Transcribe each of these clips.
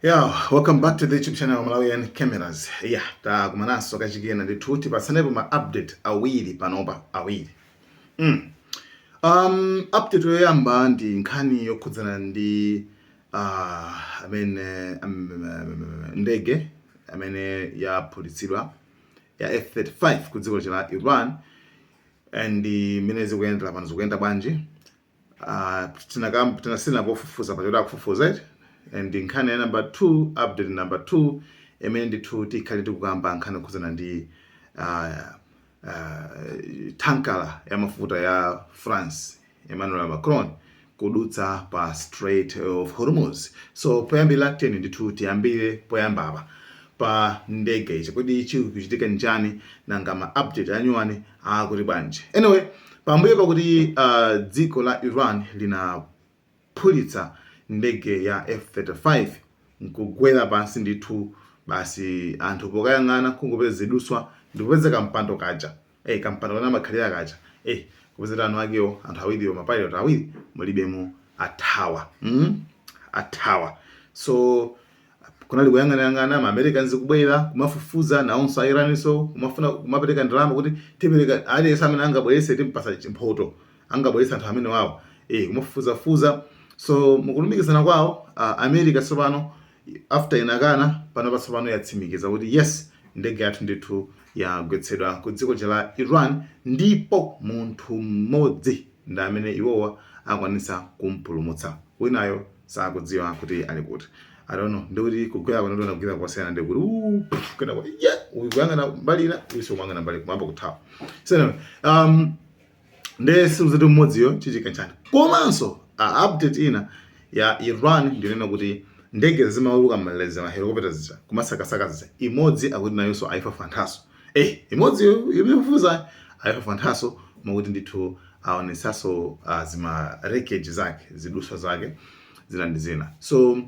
Yeah, welcome back to the YouTube channel Malawian Cameras. Yeah, takumanaso kachikena ndithuti pasanepo ma update awiri panopa awiri. Update yoyamba ndi nkhani yokhudzana ndi ndege amene yaphulitsidwa ya F-35 ku dziko la Iran and imene zikuyendera pano zikuyenda bwanji. Tinasina pofufuza pachota kufufuza and nkhani ya number 2, update number 2 imene ndithu tikhale tikukamba nkhani yokhudzana ndi tankala ya mafuta ya France Emmanuel Macron kudutsa pa Strait of Hormuz. So poyambira teni ndithu tiyambire poyambapa pa ndege ichi kodi chikuchitika njani nanga ma update anyuwani akuti bwanji. Anyway, pambuyo pakuti dziko la Iran linaphulitsa ndege ya F-35 nkugwera pansi ndithu basi anthu pokayang'ana kungopeza ziduswa ndikupezeka mpando kaja kampando kana makhalira kaja kupezera anu akewo anthu awiriwo mapilot awiri mulibemo athawa. So kunali kuyang'anayang'ana ma Americans kubwera kumafufuza nawonso a Iraniso kumafuna kumapereka ndalama kuti tipereka aliyense amene angabwerese timpasa chimphoto angabwerese anthu amene wawo kumafufuzafuza. So mukulumikizana kwawo America tsopano after inakana pano tsopano yatsimikiza kuti yes ndege yathu ndithu yagwetsedwa ku dziko la Iran ndipo munthu mmodzi ndi amene iwowa akwanisa kumpulumutsa, winayo sakudziwa kuti ali kuti. I don't know, ndikuti kugwera kwanu ndona kugwera kwasiyana ndikuti kana kwa uyangana mbalina uso mwangana mbali kumamba kuthawa. So ndesi uzati mmodziyo chichika nchani. Komanso update ina ya Iran ndinena kuti ndege zimauluka malezi ma helicopter zija kumasakasaka zija imodzi akuti nayonso aifa fantaso. Imodzi ibifuza aifa fantaso makuti ndithu aonesaso zima wreckage zake ziduswa zake zina ndi zina. So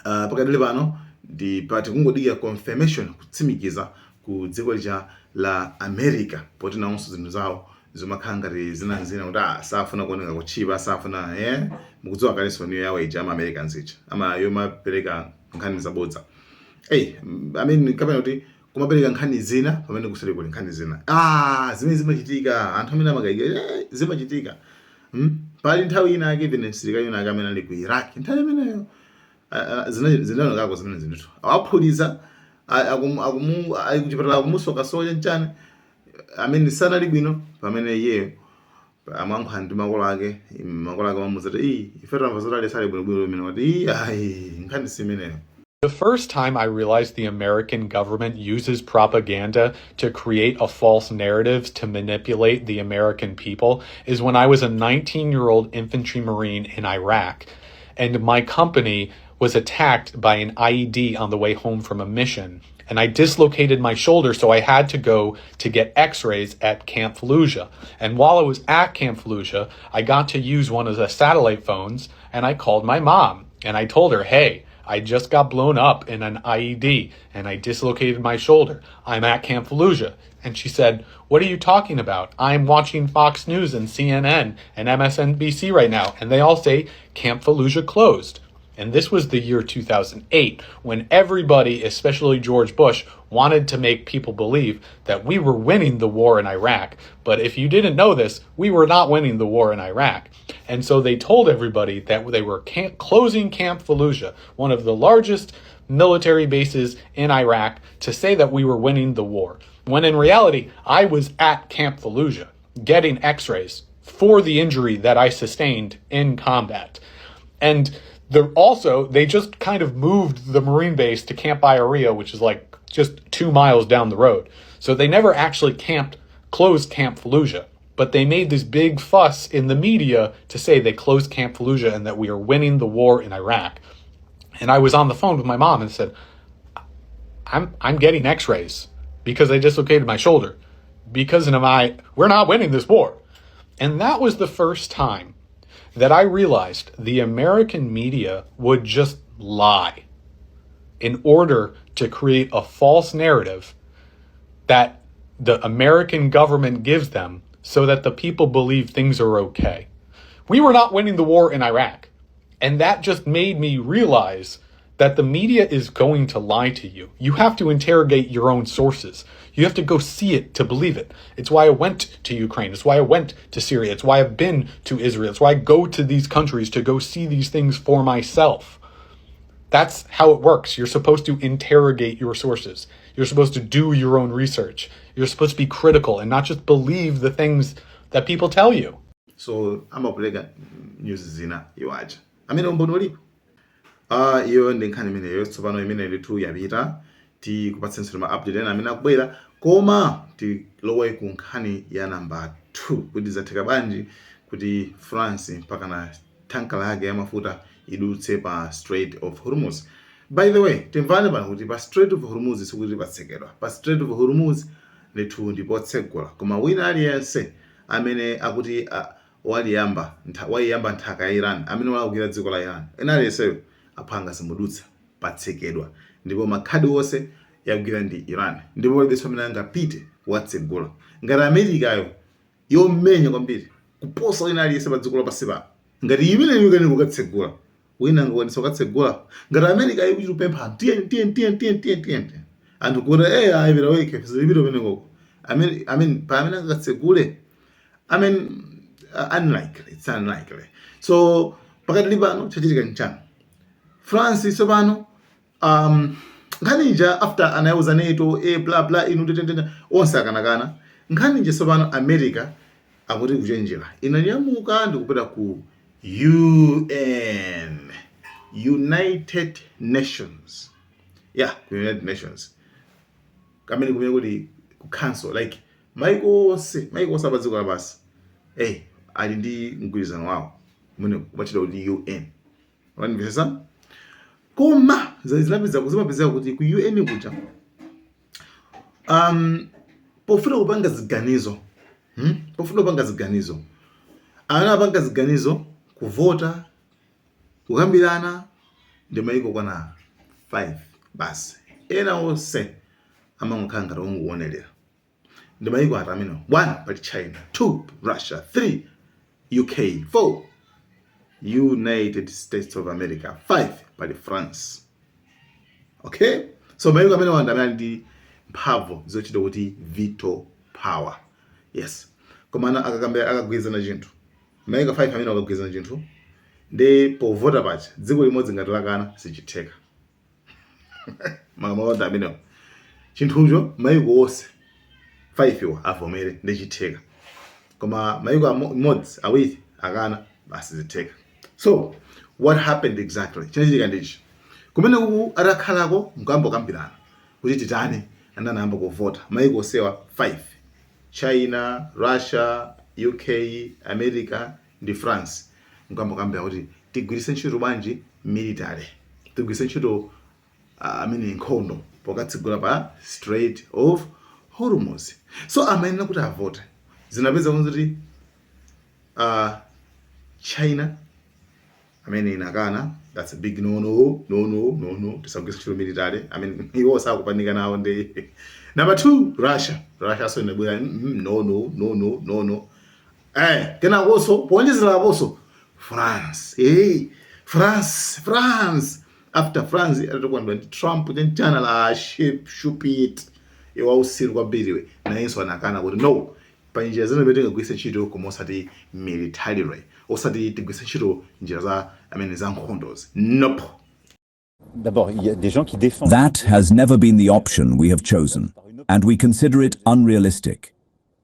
pakadali pano ndipati kungodiya confirmation kutsimikiza ku dziko la America poti nawonso zinthu zawo zimakhala ngati zina kuti safuna kuoneka kuchipa safuna mukudziwa kalenso niyo yawo ija ama Americans ija ama yomapereka nkhani zabodza. I mean kapena kuti kumapereka nkhani zina pamene kusali kuli nkhani zina zimene zimachitika anthu amene amakayika zimachitika. Pali nthawi ina yake even msilikali ina yake amene ali ku Iraq nthawi imeneyo zinaonekako zimene zinthu awaphulitsa akuchipatala kumusoka soja nchani amene sanali bwino pamene iyeyo amankha ndi makolo ake mamudza kuti ife tamva zotali sali bwinobwino imene kuti nkhani simeneyo. The first time I realized the American government uses propaganda to create a false narrative to manipulate the American people is when I was a 19-year-old infantry marine in Iraq, and my company was attacked by an IED on the way home from a mission. And I dislocated my shoulder, so I had to go to get x-rays at Camp Fallujah. And while I was at Camp Fallujah, I got to use one of the satellite phones, and I called my mom, and I told her, hey, I just got blown up in an IED, and I dislocated my shoulder. I'm at Camp Fallujah. And she said, what are you talking about? I'm watching Fox News and CNN and MSNBC right now, and they all say Camp Fallujah closed. And this was the year 2008, when everybody, especially George Bush, wanted to make people believe that we were winning the war in Iraq. But if you didn't know this, we were not winning the war in Iraq. And so they told everybody that they were closing Camp Fallujah, one of the largest military bases in Iraq, to say that we were winning the war. When in reality, I was at Camp Fallujah getting x-rays for the injury that I sustained in combat. And they just kind of moved the Marine base to Camp Iorio, which is like just 2 miles down the road. So they never actually closed Camp Fallujah, but they made this big fuss in the media to say they closed Camp Fallujah and that we are winning the war in Iraq. And I was on the phone with my mom and said, I'm getting x-rays because I dislocated my shoulder we're not winning this war. And that was the first time that I realized the American media would just lie in order to create a false narrative that the American government gives them so that the people believe things are okay. We were not winning the war in Iraq. And that just made me realize that the media is going to lie to you. You have to interrogate your own sources. You have to go see it to believe it. It's why I went to Ukraine. It's why I went to Syria. It's why I've been to Israel. It's why I go to these countries to go see these things for myself. That's how it works. You're supposed to interrogate your sources. You're supposed to do your own research. You're supposed to be critical and not just believe the things that people tell you. So amakulega news zina iwaja amene umboni ulipo. Iyo ndi nkhani imeneyo tsopano imene litu yapita tikupatsenso ma update ena amene akubwera, koma tilowe ku nkhani ya namba 2 kuti zatheka bwanji kuti France mpaka na tanka lake ya mafuta idutse pa Strait of Hormuz. By the way, timvane pano kuti pa Strait of Hormuz sikuti patsekedwa. Pa Strait of Hormuz litu ndipo tsegula, koma wina aliyense amene akuti waliyamba nthaka ya Iran, amene walakukira dziko la Iran, ena aliyenseyo aphanga simudutsa patsekedwa, ndipo makhadi wonse yakugwira ndi Iran, ndipo palibenso amene angapite watsegula. Ngati Amerikayo yomenya kwambiri kuposa wina aliyense pa dziko lapansi pano, ngati imeneyo kani kukatsegula, wina angakwanisa kukatsegula. Ngati Amerikayo kuti upempha tiye anthu kuti ayipita weke zilipito menekoko, pa amene angakatsegule, unlikely, it's unlikely. So pakati pano chachitika nchani? France tsopano nkhanija after anayauza NATO bla bla inu tetete onse akanakana, nkhanija tsopano America akuti kuchenjera inanyamuka ndikupita ku UN, United Nations. Yeah, United Nations. Kamene kumene kuti ku council, like maiko onse apadziko lapansi ali ndi mgwirizano wawo mwene kumachita kuti UN. Wanimvesa? Koma zimapezeka kuti ku UN kuja pofuna kupanga ziganizo, ana apanga ziganizo, kuvota, kukambirana ndi maiko kwana 5 basi. Ena onse amangokhala ngati ongoonelera. Ndi maiko ati amene: 1 pali China, 2 Russia, 3 UK, 4 United States of America, 5 pali France. Okay? So maiko amene wanda amene ndi mphamvu zochita kuti veto power. Yes. Komana akagwizana chinthu. Maiko 5 amene akagwizana chinthu, ndi povota pacha dziko limodzi ngati lakana sichitheka. Mawanda amene chinthucho maiko onse 5 iwo avomere ndi chitheka. Koma maiko amodzi awiri akana basi zitheka. So what happened exactly? Chinachitika ndichi. Kumene kuku atakhalako mkambo kambirana kuti titani ananamba kuvota maiko onsewa 5: China, Russia, UK, America ndi France. Mkambo kambira kuti tigwiritse ntchito bwanji military, tigwiritse ntchito nkhondo pokatsegula pa Strait of Hormuz. So amayenera kuti avote. Zinapeza kuti China amene inakana, that's a big no. Tisagwiritse ntchito military. Iwo sakupanika nawo ndi. Number 2, Russia so inabwera no. Kena also ponjezera also France. France. After France atatokwandwa ndi Trump then channel shupit iwa usiru kwambiriwe na yenso anakana kuti no, panjira zina betenga gwisa ntchito koma osati military, osati tigwisa ntchito njira za za nkhondozi. Nope. D'abord, il y a des gens qui défendent. That has never been the option we have chosen, and we consider it unrealistic.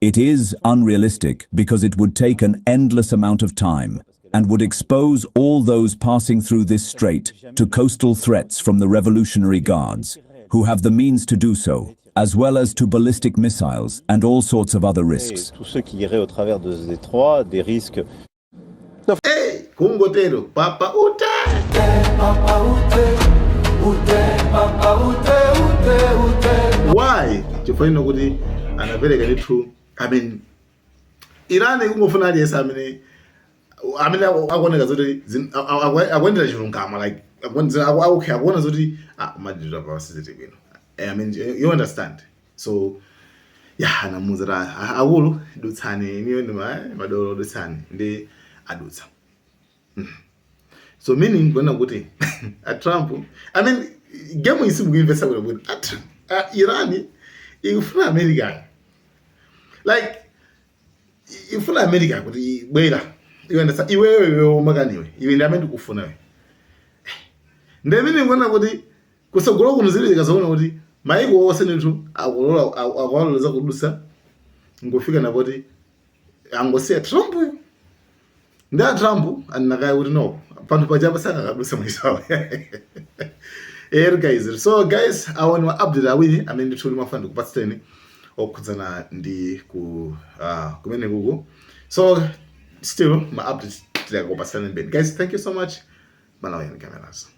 It is unrealistic because it would take an endless amount of time and would expose all those passing through this strait to coastal threats from the Revolutionary Guards, who have the means to do so, as well as to ballistic missiles and all sorts of other risks. Tous ceux qui iraient au travers de ce détroit, des risques. Hey, kungotero papa ute. Why? Chifukwa kuti anapereka ndithu Iran ikungofuna aliyesa amene akuoneka zoti akuendera chilungamo, like akuona zoti madridwa pawasiziti bwino. You understand? So yeah, anamuzira akulu dutsani niyo ndi madolo dutsani ndi adutsa. So meaning kuona kuti a Trump, I mean game isimukuimvesa kuti Iran ikufuna America, like ifuna America kuti bwera iwenda iwewe makaniwe iwe ndamene kufuna we ndemene kuona kuti kusogolo kunzilika zaona kuti maiko ose netu akuloleza kudusa ngofika napoti angosiya Trump nda Trump anakaya kuti no panthu pajapa saka kadusa mwisawa. Guys, so guys awani wa update awiri amene ndithuli mafanda kupatseni okhudzana ndi kumene kuko. So still my update tilakupatsani mbeni. Guys, thank you so much. Malawi cameras.